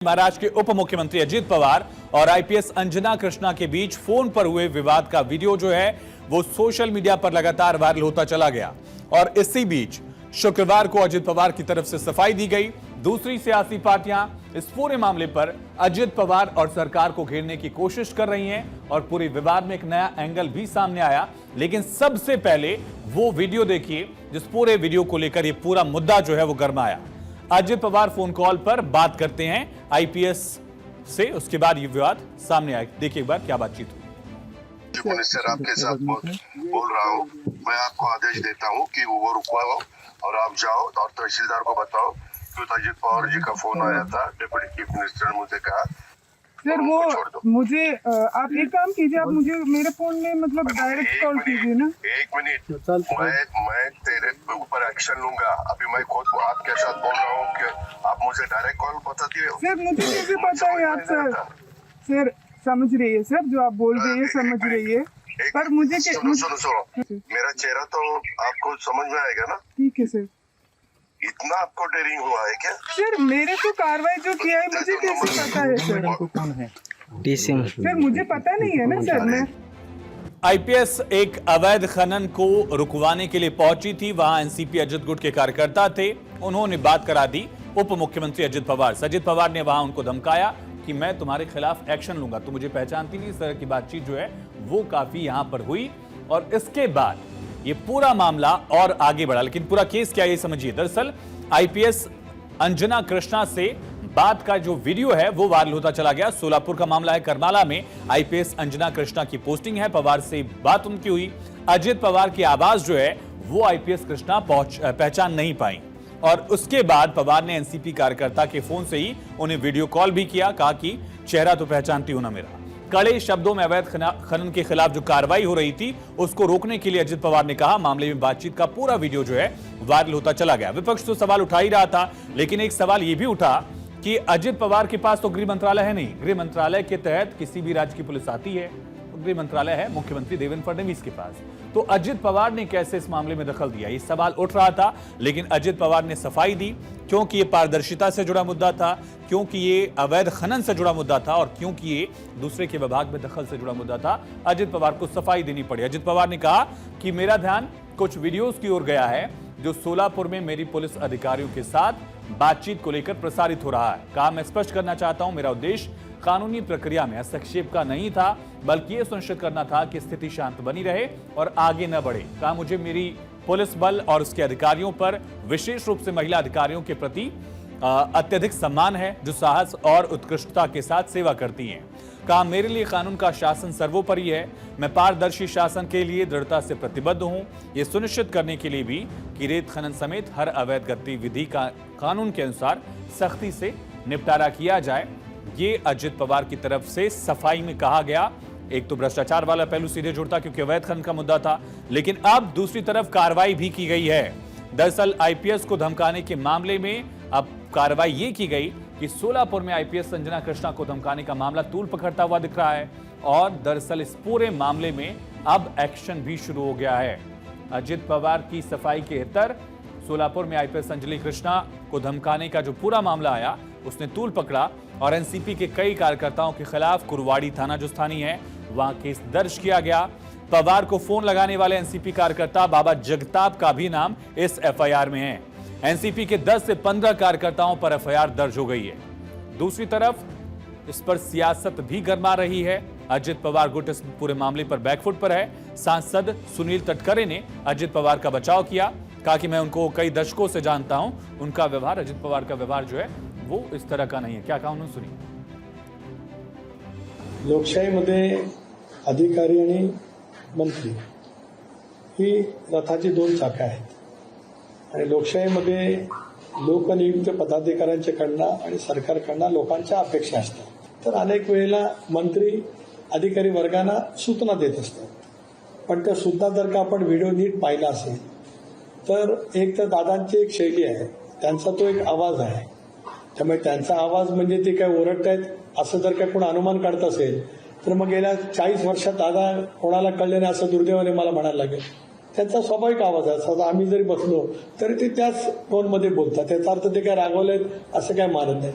महाराष्ट्र के उप मुख्यमंत्री अजित पवार और आईपीएस अंजना कृष्णा के बीच फोन पर हुए विवाद का वीडियो जो है वो सोशल मीडिया पर लगातार वायरल होता चला गया। और इसी बीच शुक्रवार को अजित पवार की तरफ से सफाई दी गई। दूसरी सियासी पार्टियां इस पूरे मामले पर अजित पवार और सरकार को घेरने की कोशिश कर रही हैं और पूरे विवाद में एक नया एंगल भी सामने आया। लेकिन सबसे पहले वो वीडियो देखिए जिस पूरे वीडियो को लेकर ये पूरा मुद्दा जो है वो गरमाया। अजित पवार फोन कॉल पर बात करते हैं आईपीएस से, उसके बाद ये विवाद सामने आया। देखिए एक बार क्या बातचीत हुई। मिनिस्टर आपके साथ बोल रहा हूँ, मैं आपको आदेश देता हूँ कि वो रुकवाओ और आप जाओ और तहसीलदार को बताओ कि अजित पवार जी का फोन आया था। डिप्टी चीफ मिनिस्टर ने मुझे कहा सर वो मुझे आप एक काम कीजिए, आप मुझे मेरे फोन में मतलब डायरेक्ट कॉल कीजिए ना। एक मिनट, मैं तेरे ऊपर एक्शन लूंगा। अभी मैं खुद आपके साथ बोल रहा हूँ कि आप मुझे डायरेक्ट कॉल बता दिए। सर मुझे कैसे पता है आप सर समझ रही है सर, जो आप बोल रही है समझ रही है, पर मुझे सुनो मेरा चेहरा तो आपको समझ में आएगा ना। ठीक है सर। इतना आपको डेयरिंग हुआ है क्या सर? मेरे तो कार्रवाई जो किया है मुझे कैसे पता है सर? कौन है सर मुझे पता नहीं है ना सर। मैं आईपीएस एक अवैध खनन को रुकवाने के लिए पहुंची थी। वहां एनसीपी अजित गुट के कार्यकर्ता थे। उन्होंने बात करा दी उप मुख्यमंत्री अजित पवार से। अजित पवार ने वहां उनको धमकाया कि मैं तुम्हारे खिलाफ एक्शन लूंगा, तो मुझे पहचानती नहीं। इस तरह की बातचीत जो है वो काफी यहां पर हुई और इसके बाद ये पूरा मामला और आगे बढ़ा। लेकिन पूरा केस क्या है ये समझिए। दरअसल आईपीएस अंजना कृष्णा से बात का जो वीडियो है वो वायरल होता चला गया। सोलापुर का मामला है। करमाला में आईपीएस अंजना कृष्णा की पोस्टिंग है। पवार से बात उनकी हुई। अजित पवार की आवाज जो है वो आईपीएस कृष्णा पहचान नहीं पाई और उसके बाद पवार ने एनसीपी कार्यकर्ता के फोन से ही उन्हें वीडियो कॉल भी किया। कहा कि चेहरा तो पहचानती हूं ना मेरा। कड़े शब्दों में अवैध खनन के खिलाफ जो कार्रवाई हो रही थी उसको रोकने के लिए अजित पवार ने कहा। मामले में बातचीत का पूरा वीडियो जो है वायरल होता चला गया। विपक्ष तो सवाल उठा ही रहा था, लेकिन एक सवाल यह भी उठा कि अजित पवार के पास तो गृह मंत्रालय है नहीं। गृह मंत्रालय के तहत किसी भी राज्य की पुलिस आती है, गृह मंत्रालय है मुख्यमंत्री देवेंद्र फडणवीस के पास। तो अजित पवार ने कैसे इस मामले में दखल दिया, ये सवाल उठ रहा था। लेकिन अजित पवार ने सफाई दी, क्योंकि ये पारदर्शिता से जुड़ा मुद्दा था, क्योंकि ये अवैध खनन से जुड़ा मुद्दा था और क्योंकि ये दूसरे के विभाग में दखल से जुड़ा मुद्दा था। अजित पवार को सफाई देनी पड़ी। अजित पवार ने कहा कि मेरा ध्यान कुछ वीडियोस की ओर गया है जो सोलापुर में मेरी पुलिस अधिकारियों के साथ बातचीत को लेकर प्रसारित हो रहा है। कहा मैं स्पष्ट करना चाहता हूं, मेरा उद्देश्य कानूनी प्रक्रिया में हस्तक्षेप का नहीं था, बल्कि यह सुनिश्चित करना था कि स्थिति शांत बनी रहे और आगे न बढ़े। कहा मुझे मेरी पुलिस बल और उसके अधिकारियों पर, विशेष रूप से महिला अधिकारियों के प्रति अत्यधिक सम्मान है जो साहस और उत्कृष्टता के साथ सेवा करती हैं। कहा मेरे लिए कानून का शासन सर्वोपरि है। मैं पारदर्शी शासन के लिए दृढ़ता से प्रतिबद्ध हूं, यह सुनिश्चित करने के लिए भी कि रेत खनन समेत हर अवैध गतिविधि का कानून के अनुसार सख्ती से निपटारा किया जाए। ये अजित पवार की तरफ से सफाई में कहा गया। एक तो भ्रष्टाचार वाला पहलू सीधे जुड़ता क्योंकि अवैध खनन का मुद्दा था, लेकिन अब दूसरी तरफ कार्रवाई भी की गई है। दरअसल आईपीएस को धमकाने के मामले में अब कार्रवाई ये की गई कि सोलापुर में आईपीएस अंजना कृष्णा को धमकाने का मामला तूल पकड़ता हुआ दिख रहा है और दरअसल इस पूरे मामले में अब एक्शन भी शुरू हो गया है। अजित पवार की सफाई के इतर सोलापुर में आईपीएस अंजलि कृष्णा को धमकाने का जो पूरा मामला आया उसने तूल पकड़ा और एनसीपी के कई कार्यकर्ताओं के खिलाफ कुरवाड़ी थाना जो स्थानीय है वहां केस दर्ज किया गया। पवार को फोन लगाने वाले एनसीपी कार्यकर्ता बाबा जगताप का भी नाम इस एफआईआर में है। एनसीपी के 10 से 15 कार्यकर्ताओं पर एफआईआर दर्ज हो गई है। दूसरी तरफ इस पर सियासत भी गरमा रही है। अजित पवार गुट इस पूरे मामले पर बैकफुट पर है। सांसद सुनील तटकरे ने अजित पवार का बचाव किया। कहा कि मैं उनको कई दशकों से जानता हूं, उनका व्यवहार, अजित पवार का व्यवहार जो है वो इस तरह का नहीं है। क्या कहा उन्होंने, सुनिए। लोकशाहीमध्ये अधिकारी आणि मंत्री ही रथाची दोन चाकं आहेत आणि लोकशाहीमध्ये लोकनियुक्त पदाधिकाऱ्यांच्याकडनं आणि सरकारकडनं लोकांच्या अपेक्षा असतात। तर अनेक वेळेला मंत्री अधिकारी वर्गांना सूचना देत असतात, पण त्या सुद्धा जर का आपण व्हिडिओ नीट पाहिला असेल तर एक तर दादांची एक शैली आहे, त्यांचा तो एक आवाज आहे। त्यामुळे त्यांचा आवाज म्हणजे ते काय ओरडतायत असं जर काय कोण अनुमान काढत असेल तर मग गेल्या 40 वर्षात दादा कोणाला कळले नाही असं दुर्दैवाने मला म्हणायला लागेल। त्यांचा स्वाभाविक आवाज आहे। आता आम्ही जरी बसलो तरी ते त्याच टोनमध्ये बोलतात, त्याचा अर्थ ते काय रागवलेत असं काय मानत नाही।